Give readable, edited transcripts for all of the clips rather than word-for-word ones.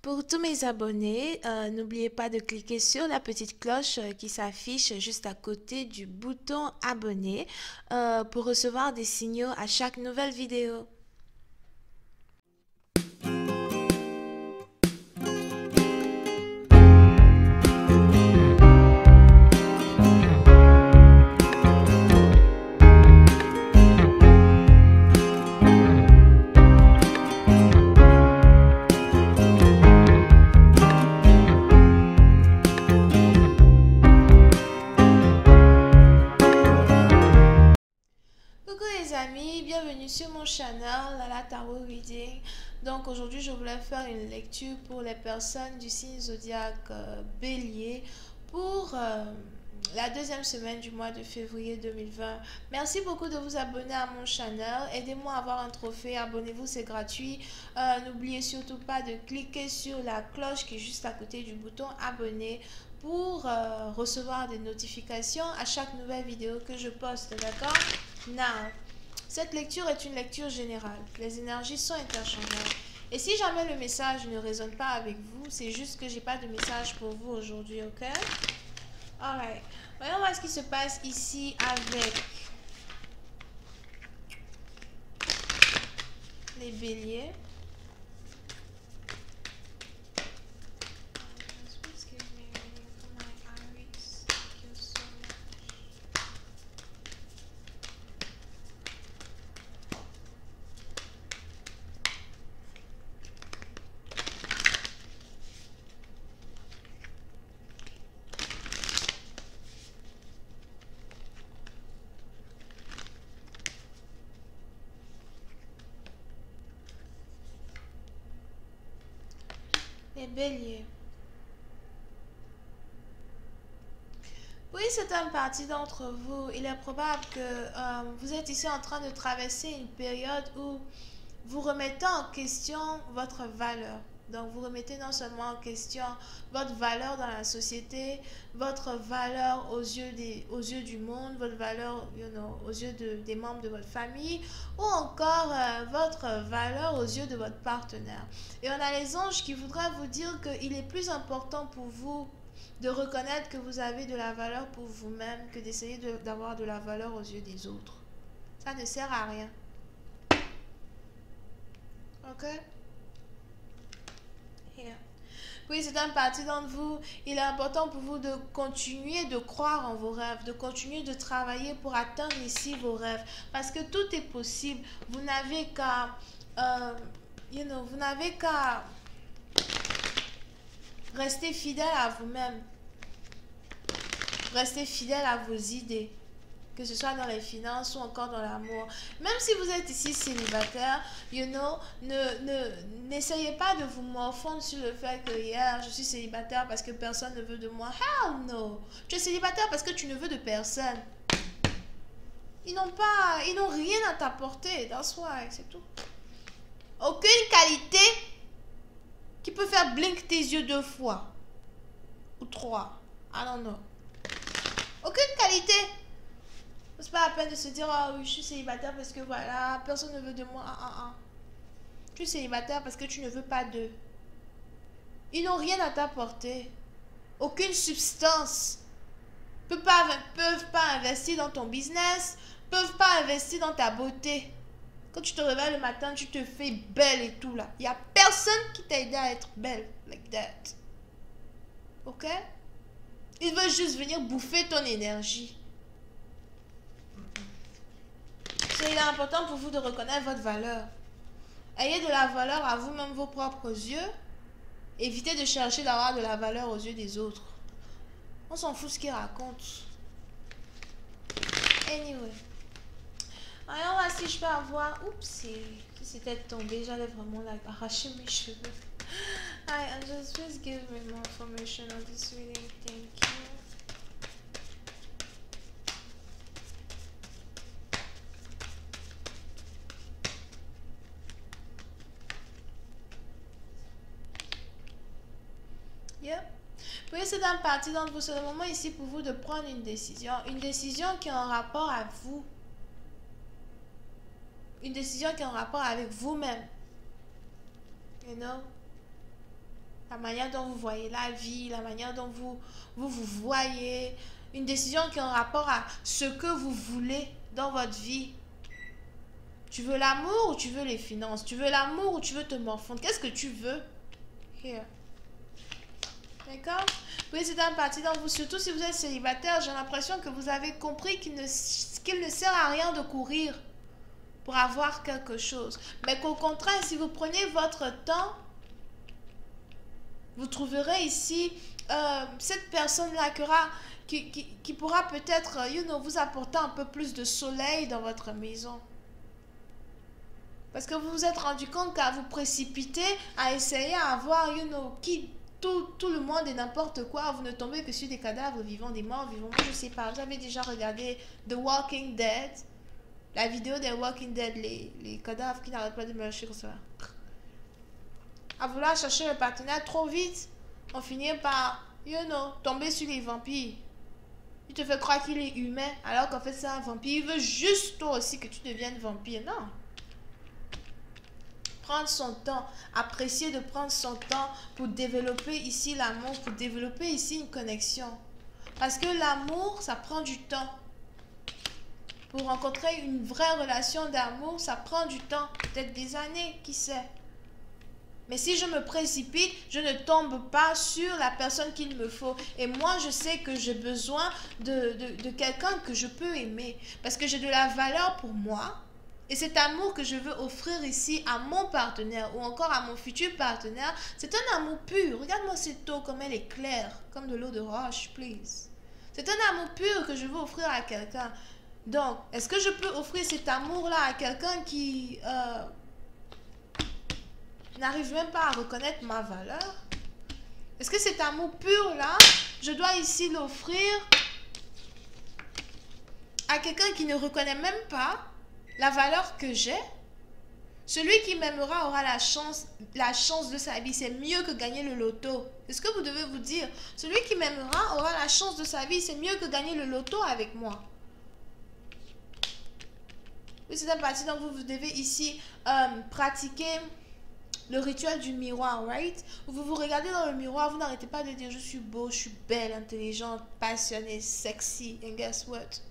Pour tous mes abonnés, n'oubliez pas de cliquer sur la petite cloche qui s'affiche juste à côté du bouton abonner pour recevoir des signaux à chaque nouvelle vidéo. Coucou les amis, bienvenue sur mon channel Lala Tarot Reading. Donc aujourd'hui je voulais faire une lecture pour les personnes du signe zodiaque Bélier pour la deuxième semaine du mois de février 2020. Merci beaucoup de vous abonner à mon channel. Aidez-moi à avoir un trophée. Abonnez-vous, c'est gratuit. N'oubliez surtout pas de cliquer sur la cloche qui est juste à côté du bouton abonner pour recevoir des notifications à chaque nouvelle vidéo que je poste, d'accord? Now, cette lecture est une lecture générale. Les énergies sont interchangeables. Et si jamais le message ne résonne pas avec vous, c'est juste que j'ai pas de message pour vous aujourd'hui, ok? Alright. Voyons voir ce qui se passe ici avec les béliers. Les béliers. Oui, c'est une partie d'entre vous. Il est probable que vous êtes ici en train de traverser une période où vous remettez en question votre valeur. Donc, vous remettez non seulement en question votre valeur dans la société, votre valeur aux yeux du monde, votre valeur aux yeux des membres de votre famille, ou encore votre valeur aux yeux de votre partenaire. Et on a les anges qui voudraient vous dire qu'il est plus important pour vous de reconnaître que vous avez de la valeur pour vous-même que d'essayer d'avoir de la valeur aux yeux des autres. Ça ne sert à rien. Ok? Yeah. Oui, c'est une partie d'entre vous. Il est important pour vous de continuer de croire en vos rêves, de continuer de travailler pour atteindre ici vos rêves. Parce que tout est possible. Vous n'avez qu'à, vous n'avez qu'à rester fidèle à vous-même. Rester fidèle à vos idées. Que ce soit dans les finances ou encore dans l'amour. Même si vous êtes ici célibataire, n'essayez pas de vous morfondre sur le fait que hier je suis célibataire parce que personne ne veut de moi. Hell no! Tu es célibataire parce que tu ne veux de personne. Ils n'ont rien à t'apporter. That's why, c'est tout. Aucune qualité qui peut faire blink tes yeux 2 fois. Ou 3. I don't know. Aucune qualité. C'est pas la peine de se dire, ah oui, je suis célibataire parce que voilà, personne ne veut de moi. Tu es célibataire parce que tu ne veux pas d'eux. Ils n'ont rien à t'apporter. Aucune substance. Peuvent pas investir dans ton business. Peuvent pas investir dans ta beauté. Quand tu te réveilles le matin, tu te fais belle et tout là. Il n'y a personne qui t'a aidé à être belle. Like that. Ok? Ils veulent juste venir bouffer ton énergie. Il est important pour vous de reconnaître votre valeur. Ayez de la valeur à vous-même, vos propres yeux. Évitez de chercher d'avoir de la valeur aux yeux des autres. On s'en fout ce qu'ils racontent. Anyway. Alors là, si je peux avoir... Oups, si c'était tombé, j'allais vraiment arracher mes cheveux. Hi, Angels, please give me more information on this reading. Thank you. Yep. Oui, c'est une partie d'entre vous. C'est le moment ici pour vous de prendre une décision. Une décision qui est en rapport à vous. Une décision qui est en rapport avec vous-même. You know? la manière dont vous voyez la vie, la manière dont vous voyez, une décision qui est en rapport à ce que vous voulez dans votre vie. Tu veux l'amour ou tu veux les finances? Tu veux l'amour ou tu veux te morfondre? Qu'est-ce que tu veux? Here. D'accord? Oui, c'est une partie dans vous, surtout si vous êtes célibataire, j'ai l'impression que vous avez compris qu'il ne sert à rien de courir pour avoir quelque chose. Mais qu'au contraire, si vous prenez votre temps, vous trouverez ici cette personne-là qui pourra peut-être, vous apporter un peu plus de soleil dans votre maison. Parce que vous vous êtes rendu compte qu'à vous précipiter, à essayer à avoir, tout le monde et n'importe quoi, vous ne tombez que sur des cadavres vivants, des morts vivants. Moi, je sais pas, vous avez déjà regardé The Walking Dead, la vidéo des Walking Dead, les cadavres qui n'arrêtent pas de marcher comme ça. À vouloir chercher le partenaire trop vite, on finit par, tomber sur les vampires. Il te fait croire qu'il est humain, alors qu'en fait c'est un vampire. Il veut juste toi aussi que tu deviennes vampire. Non. Prendre son temps, apprécier de prendre son temps pour développer ici l'amour, pour développer ici une connexion. Parce que l'amour, ça prend du temps. Pour rencontrer une vraie relation d'amour, ça prend du temps, peut-être des années, qui sait. Mais si je me précipite, je ne tombe pas sur la personne qu'il me faut. Et moi, je sais que j'ai besoin de quelqu'un que je peux aimer. Parce que j'ai de la valeur pour moi. Et cet amour que je veux offrir ici à mon partenaire ou encore à mon futur partenaire, c'est un amour pur. Regarde-moi cette eau comme elle est claire, comme de l'eau de roche, please. C'est un amour pur que je veux offrir à quelqu'un. Donc, est-ce que je peux offrir cet amour-là à quelqu'un qui n'arrive même pas à reconnaître ma valeur? Est-ce que cet amour pur-là, je dois ici l'offrir à quelqu'un qui ne reconnaît même pas la valeur que j'ai? Celui qui m'aimera aura la chance de sa vie. C'est mieux que gagner le loto. C'est ce que vous devez vous dire. Celui qui m'aimera aura la chance de sa vie. C'est mieux que gagner le loto avec moi. Oui, c'est une partie dont vous devez ici pratiquer le rituel du miroir, right? Vous vous regardez dans le miroir, vous n'arrêtez pas de dire je suis beau, je suis belle, intelligente, passionnée, sexy. And guess what?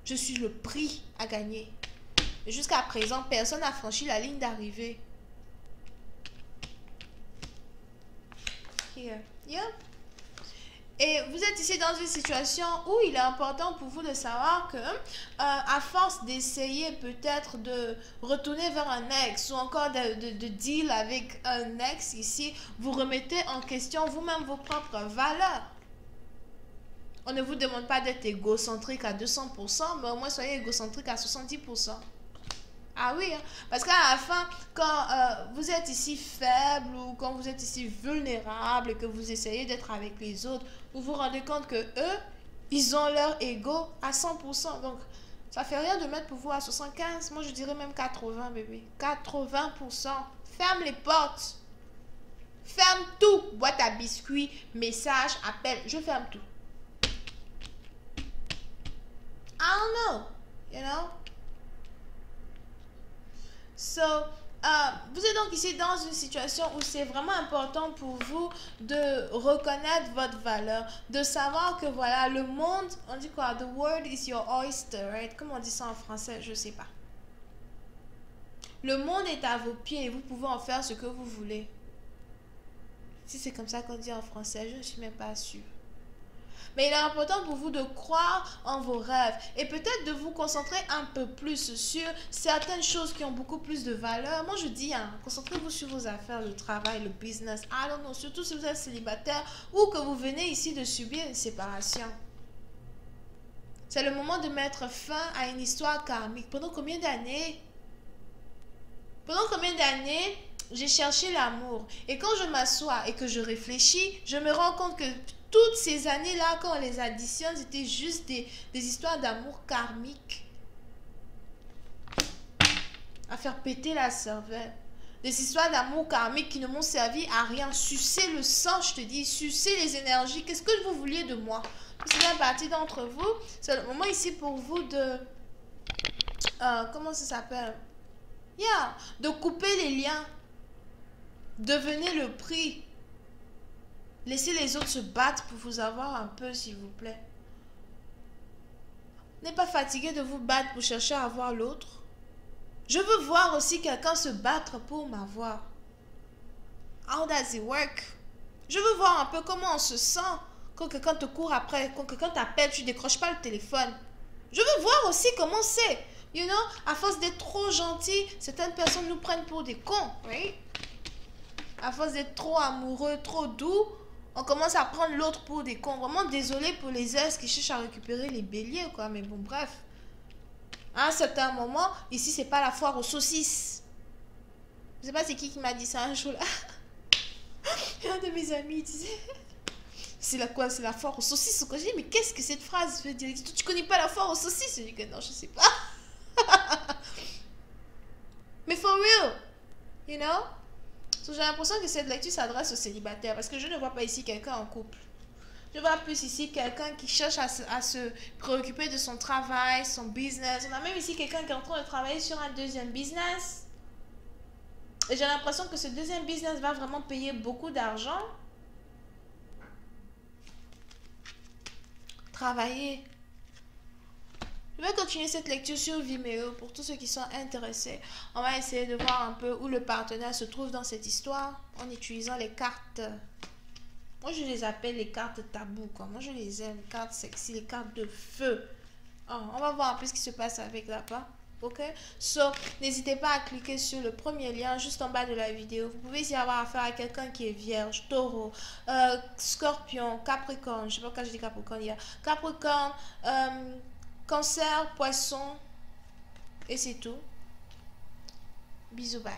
Je suis le prix à gagner. Et jusqu'à présent, personne n'a franchi la ligne d'arrivée. Here. Yeah. Et vous êtes ici dans une situation où il est important pour vous de savoir que à force d'essayer peut-être de retourner vers un ex ou encore de deal avec un ex ici, vous remettez en question vous-même vos propres valeurs. On ne vous demande pas d'être égocentrique à 200%, mais au moins soyez égocentrique à 70%. Ah oui, hein? Parce qu'à la fin, quand vous êtes ici faible ou quand vous êtes ici vulnérable et que vous essayez d'être avec les autres, vous vous rendez compte que eux, ils ont leur ego à 100%. Donc, ça fait rien de mettre pour vous à 75%. Moi, je dirais même 80%, bébé. 80%. Ferme les portes. Ferme tout. Boîte à biscuits, message, appel. Je ferme tout. I don't know, you know. So, vous êtes donc ici dans une situation où c'est vraiment important pour vous de reconnaître votre valeur, de savoir que voilà, le monde, on dit quoi? The world is your oyster, right? Comment on dit ça en français? Je sais pas. Le monde est à vos pieds et vous pouvez en faire ce que vous voulez. Si c'est comme ça qu'on dit en français, je ne suis même pas sûre. Mais il est important pour vous de croire en vos rêves et peut-être de vous concentrer un peu plus sur certaines choses qui ont beaucoup plus de valeur. Moi, je dis, concentrez-vous sur vos affaires, le travail, le business. I don't know, surtout si vous êtes célibataire ou que vous venez ici de subir une séparation. C'est le moment de mettre fin à une histoire karmique. Pendant combien d'années j'ai cherché l'amour? Et quand je m'assois et que je réfléchis, je me rends compte que toutes ces années-là, quand on les additionne, c'était juste des histoires d'amour karmique. À faire péter la cervelle. Des histoires d'amour karmique qui ne m'ont servi à rien. Sucer le sang, je te dis. Sucer les énergies. Qu'est-ce que vous vouliez de moi? C'est la partie d'entre vous. C'est le moment ici pour vous de... comment ça s'appelle? Yeah. De couper les liens. Devenez le prix. Laissez les autres se battre pour vous avoir un peu, s'il vous plaît. N'êtes pas fatigué de vous battre pour chercher à avoir l'autre. Je veux voir aussi quelqu'un se battre pour m'avoir. How does it work? Je veux voir un peu comment on se sent quand quelqu'un te court après, quand quelqu'un t'appelle, tu décroches pas le téléphone. Je veux voir aussi comment c'est. You know, à force d'être trop gentil, certaines personnes nous prennent pour des cons. Oui. À force d'être trop amoureux, trop doux, on commence à prendre l'autre pour des cons. Vraiment désolé pour les as qui cherchent à récupérer les béliers, quoi. Mais bon, bref. À un certain moment, ici, c'est pas la foire aux saucisses. Je sais pas c'est qui m'a dit ça un jour là. Un de mes amis disait... C'est la quoi? C'est la foire aux saucisses. J'ai dit, mais qu'est-ce que cette phrase veut dire? Tu connais pas la foire aux saucisses? Je dis que non, je sais pas. Mais for real, you know? So, j'ai l'impression que cette lecture s'adresse aux célibataires parce que je ne vois pas ici quelqu'un en couple. Je vois plus ici quelqu'un qui cherche à se préoccuper de son travail, son business. On a même ici quelqu'un qui est en train de travailler sur un deuxième business. Et j'ai l'impression que ce deuxième business va vraiment payer beaucoup d'argent. Travailler. Je vais continuer cette lecture sur Vimeo pour tous ceux qui sont intéressés. On va essayer de voir un peu où le partenaire se trouve dans cette histoire en utilisant les cartes. Moi, je les appelle les cartes tabous, quoi. Moi, je les aime, les cartes sexy, les cartes de feu. Oh, on va voir un peu ce qui se passe avec là-bas. Ok? So, n'hésitez pas à cliquer sur le premier lien juste en bas de la vidéo. Vous pouvez y avoir affaire à quelqu'un qui est vierge, taureau, scorpion, capricorne. Je sais pas quand je dis capricorne, il y a capricorne, cancer, poisson. Et c'est tout. Bisous, bye.